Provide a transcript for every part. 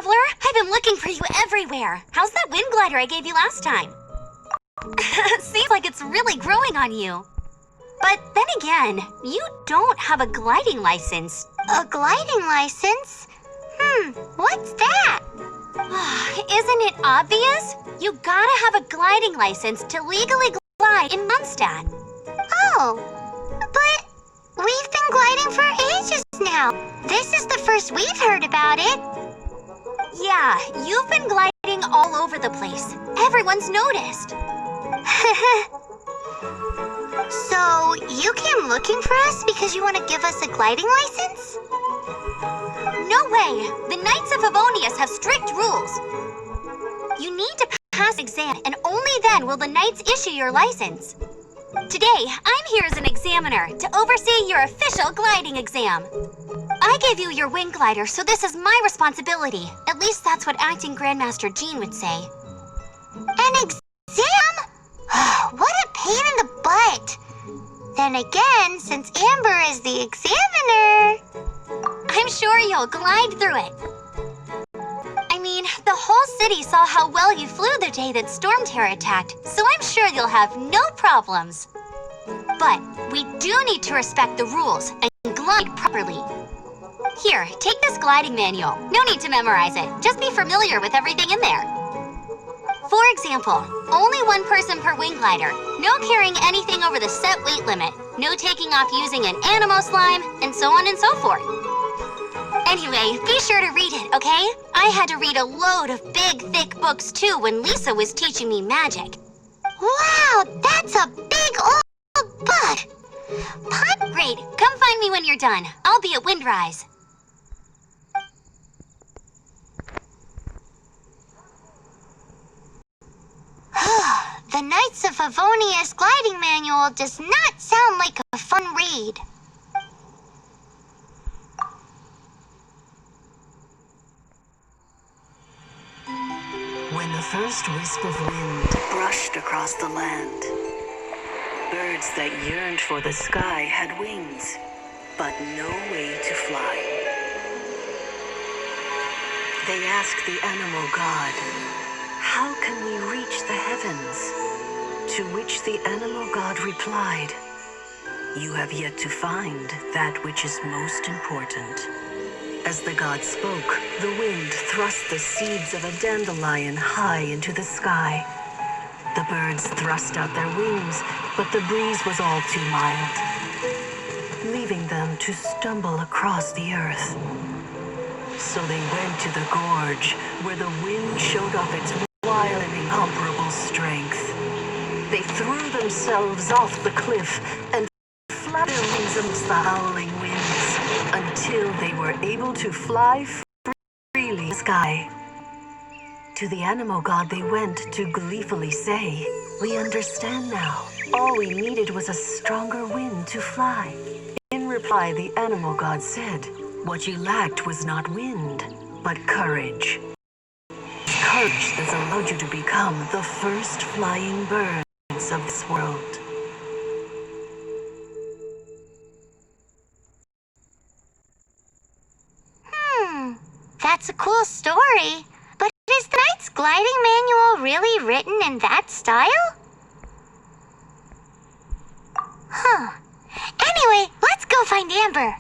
traveler. I've been looking for you everywhere. How's that wind glider I gave you last time? Seems like it's really growing on you. But then again, you don't have a gliding license. A gliding license? What's that? Isn't it obvious? You gotta have a gliding license to legally glide in Mondstadt. Oh, but we've been gliding for ages now. This is the first we've heard about it. Yeah, you've been gliding all over the place. Everyone's noticed. So, you came looking for us because you want to give us a gliding license? No way! The Knights of Favonius have strict rules. You need to pass an exam, and only then will the Knights issue your license. Today, I'm here as an examiner to oversee your official gliding exam. I gave you your wing glider, so this is my responsibility. At least that's what Acting Grandmaster Jean would say. An exam? What a pain in the butt. Then again, since Amber is the examiner... I'm sure you'll glide through it. I mean, the whole city saw how well you flew the day that Storm Terror attacked, so I'm sure you'll have no problems. But we do need to respect the rules and glide properly. Here, take this gliding manual. No need to memorize it. Just be familiar with everything in there. For example, only one person per wing glider, no carrying anything over the set weight limit, no taking off using an animal slime, and so on and so forth. Anyway, be sure to read it, okay? I had to read a load of big, thick books too when Lisa was teaching me magic. Wow, that's a big old book! Great, come find me when you're done. I'll be at Windrise. The Knights of Favonius gliding manual does not sound like a fun read. When the first wisp of wind brushed across the land, birds that yearned for the sky had wings, but no way to fly. They asked the animal god, "How can we reach the heavens?" To which the animal god replied, "You have yet to find that which is most important." As the god spoke, the wind thrust the seeds of a dandelion high into the sky. The birds thrust out their wings, but the breeze was all too mild, leaving them to stumble across the earth. So they went to the gorge, where the wind showed off its wild and incomparable strength. They threw themselves off the cliff and flapped their wings amongst the howling winds until they were able to fly freely in the sky. To the animal god they went to gleefully say, "We understand now. All we needed was a stronger wind to fly." In reply, the animal god said, "What you lacked was not wind, but courage. Courage that's allowed you to become the first flying birds of this world." That's a cool story. But is the Knight's gliding manual really written in that style? Anyway, let's go find Amber.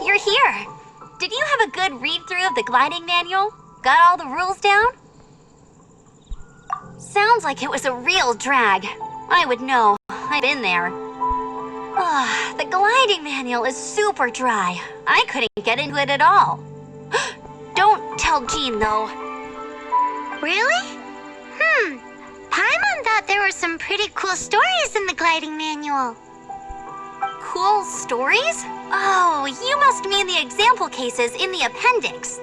You're here. Did you have a good read-through of the gliding manual? Got all the rules down? Sounds like it was a real drag. I would know. I've been there. The gliding manual is super dry. I couldn't get into it at all. Don't tell Jean, though. Really? Paimon thought there were some pretty cool stories in the gliding manual. Cool stories? Oh, you must mean the example cases in the appendix.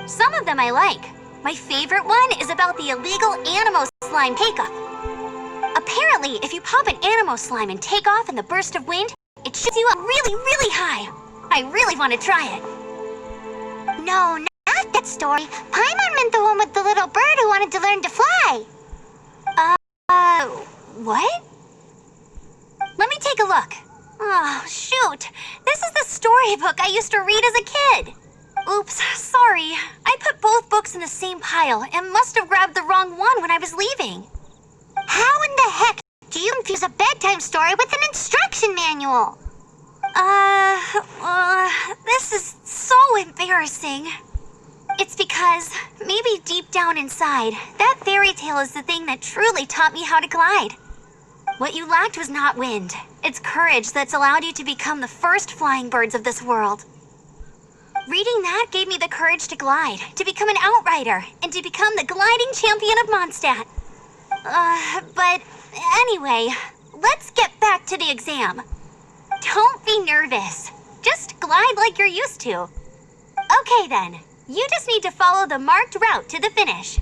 Some of them I like. My favorite one is about the illegal Animo slime takeoff. Apparently, if you pop an Animo slime and take off in the burst of wind, it shoots you up really, really high. I really want to try it. No, not that story. Paimon meant the one with the little bird who wanted to learn to fly. What? Let me take a look. Oh, shoot. This is the storybook I used to read as a kid. Oops, sorry. I put both books in the same pile and must have grabbed the wrong one when I was leaving. How in the heck do you confuse a bedtime story with an instruction manual? This is so embarrassing. It's because, maybe deep down inside, that fairy tale is the thing that truly taught me how to glide. What you lacked was not wind. It's courage that's allowed you to become the first flying birds of this world. Reading that gave me the courage to glide, to become an outrider, and to become the gliding champion of Mondstadt. But anyway, let's get back to the exam. Don't be nervous. Just glide like you're used to. Okay then, you just need to follow the marked route to the finish.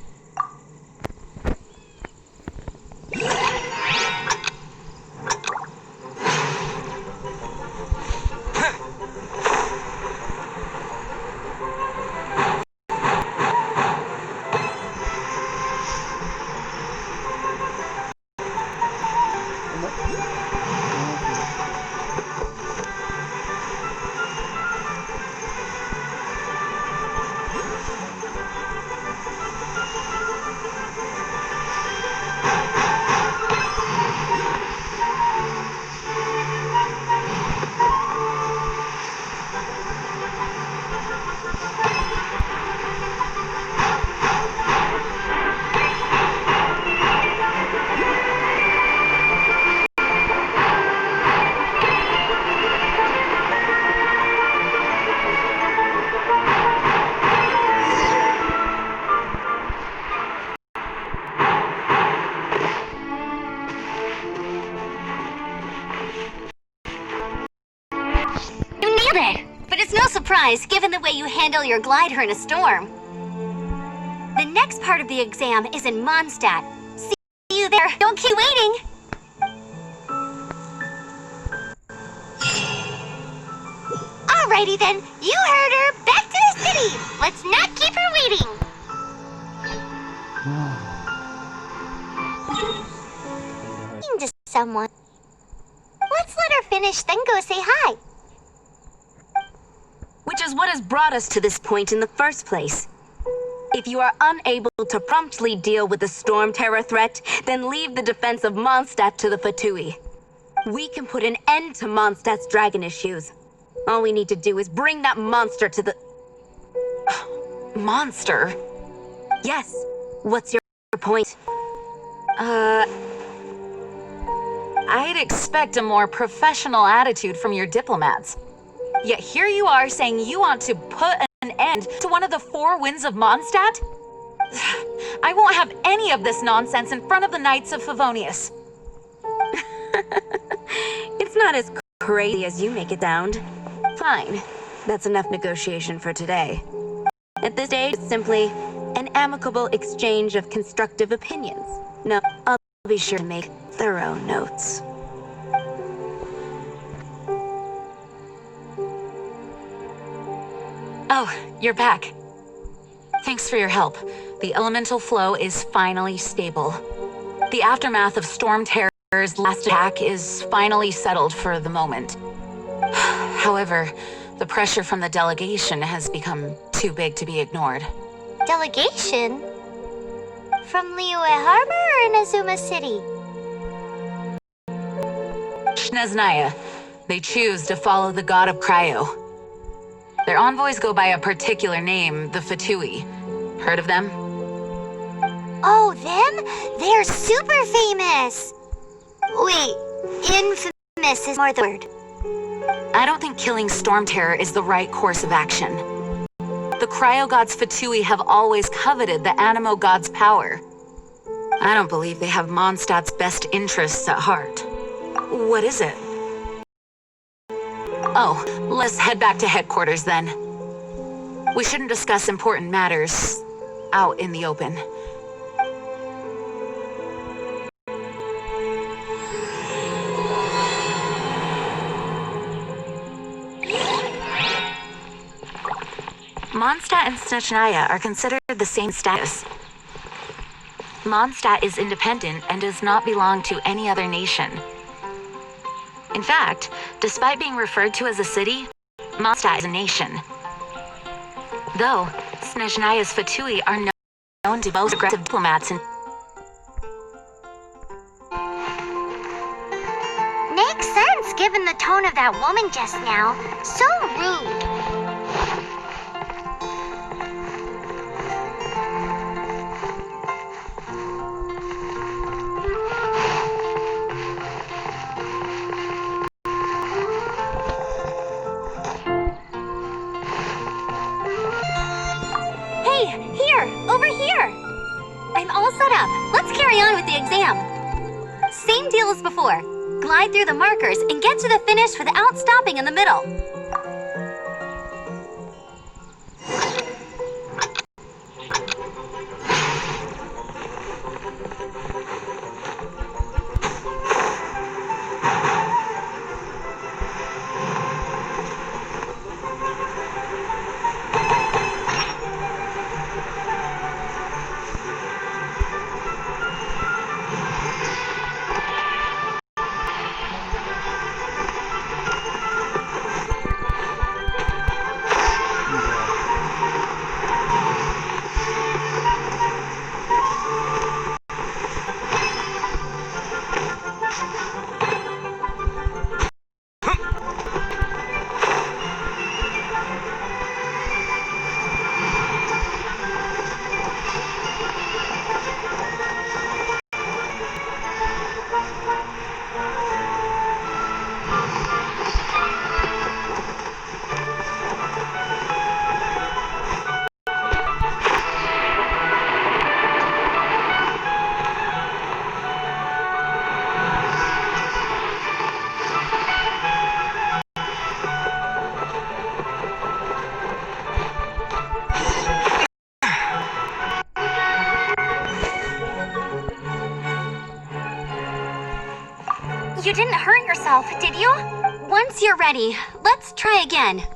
But it's no surprise, given the way you handle your glider in a storm. The next part of the exam is in Mondstadt. See you there. Don't keep waiting. Alrighty then, you heard her. Back to the city. Let's not keep her waiting. To someone. Let's let her finish, then go say hi. Which is what has brought us to this point in the first place. If you are unable to promptly deal with the storm terror threat, then leave the defense of Mondstadt to the Fatui. We can put an end to Mondstadt's dragon issues. All we need to do is bring that monster to the... Monster? Yes. What's your point? I'd expect a more professional attitude from your diplomats. Yet here you are saying you want to put an end to one of the four winds of Mondstadt? I won't have any of this nonsense in front of the Knights of Favonius. It's not as crazy as you make it sound. Fine. That's enough negotiation for today. At this stage, it's simply an amicable exchange of constructive opinions. No, I'll be sure to make thorough notes. Oh, you're back. Thanks for your help. The elemental flow is finally stable. The aftermath of Storm Terror's last attack is finally settled for the moment. However, the pressure from the delegation has become too big to be ignored. Delegation? From Liyue Harbor or Inazuma City? Shneznaya. They choose to follow the god of Cryo. Their envoys go by a particular name, the Fatui. Heard of them? Oh, them? They're super famous! Wait, infamous is more the word. I don't think killing Storm Terror is the right course of action. The cryo-gods Fatui have always coveted the Animo god's power. I don't believe they have Mondstadt's best interests at heart. What is it? Oh, let's head back to headquarters then. We shouldn't discuss important matters out in the open. Mondstadt and Snezhnaya are considered the same status. Mondstadt is independent and does not belong to any other nation. In fact, despite being referred to as a city, Mondstadt is a nation. Though, Snezhnaya's Fatui are known to most aggressive diplomats and Makes sense given the tone of that woman just now. So rude. Over here! I'm all set up. Let's carry on with the exam. Same deal as before. Glide through the markers and get to the finish without stopping in the middle. You didn't hurt yourself, did you? Once you're ready, let's try again.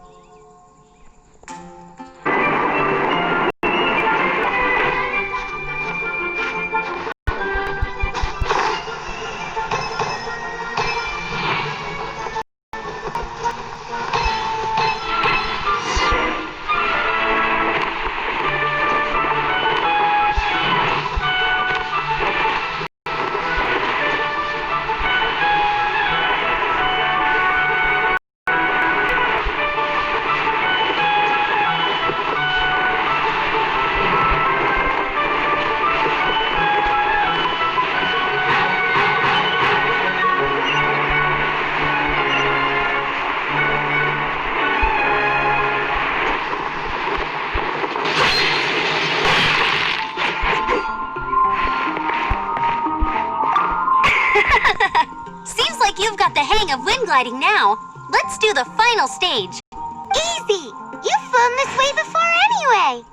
Seems like you've got the hang of wind gliding now. Let's do the final stage. Easy! You've flown this way before anyway!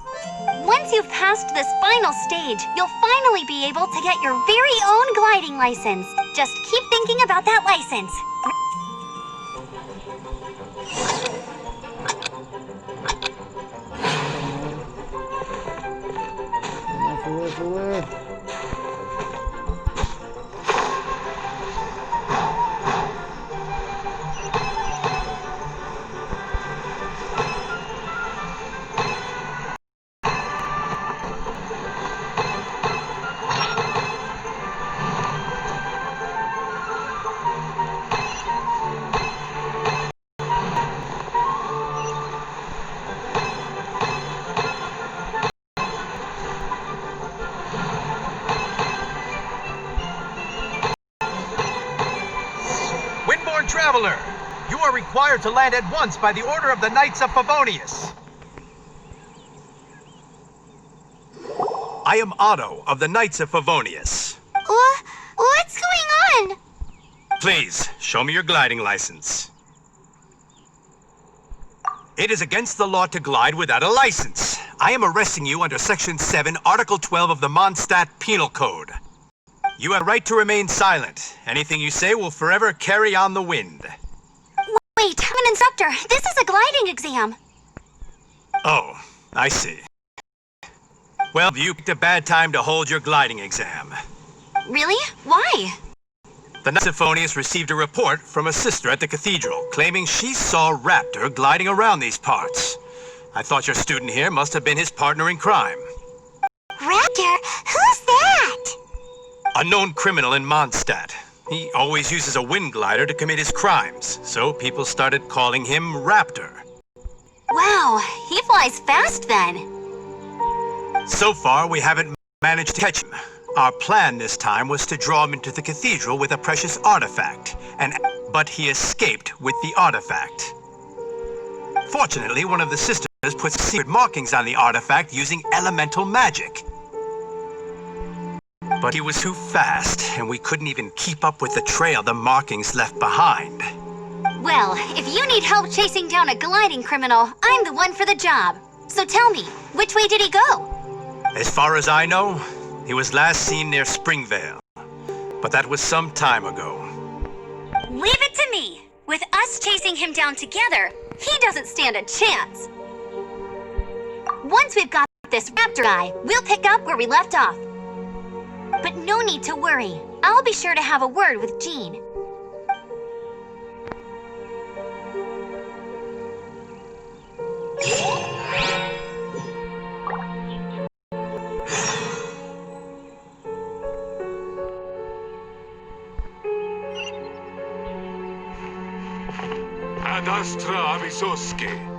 Once you've passed this final stage, you'll finally be able to get your very own gliding license. Just keep thinking about that license. Traveler, you are required to land at once by the order of the Knights of Favonius. I am Otto of the Knights of Favonius. What's going on? Please, show me your gliding license. It is against the law to glide without a license. I am arresting you under Section 7, Article 12 of the Mondstadt Penal Code. You have a right to remain silent. Anything you say will forever carry on the wind. Wait, I'm an instructor. This is a gliding exam. Oh, I see. Well, you picked a bad time to hold your gliding exam. Really? Why? The Knights of Favonius received a report from a sister at the cathedral claiming she saw Raptor gliding around these parts. I thought your student here must have been his partner in crime. Raptor? Who's that? A known criminal in Mondstadt. He always uses a wind glider to commit his crimes, so people started calling him Raptor. Wow, he flies fast then. So far, we haven't managed to catch him. Our plan this time was to draw him into the cathedral with a precious artifact, but he escaped with the artifact. Fortunately, one of the sisters put secret markings on the artifact using elemental magic. But he was too fast, and we couldn't even keep up with the trail the markings left behind. Well, if you need help chasing down a gliding criminal, I'm the one for the job. So tell me, which way did he go? As far as I know, he was last seen near Springvale. But that was some time ago. Leave it to me. With us chasing him down together, he doesn't stand a chance. Once we've got this Raptor guy, we'll pick up where we left off. But no need to worry. I'll be sure to have a word with Jean. Ad astra avisoske.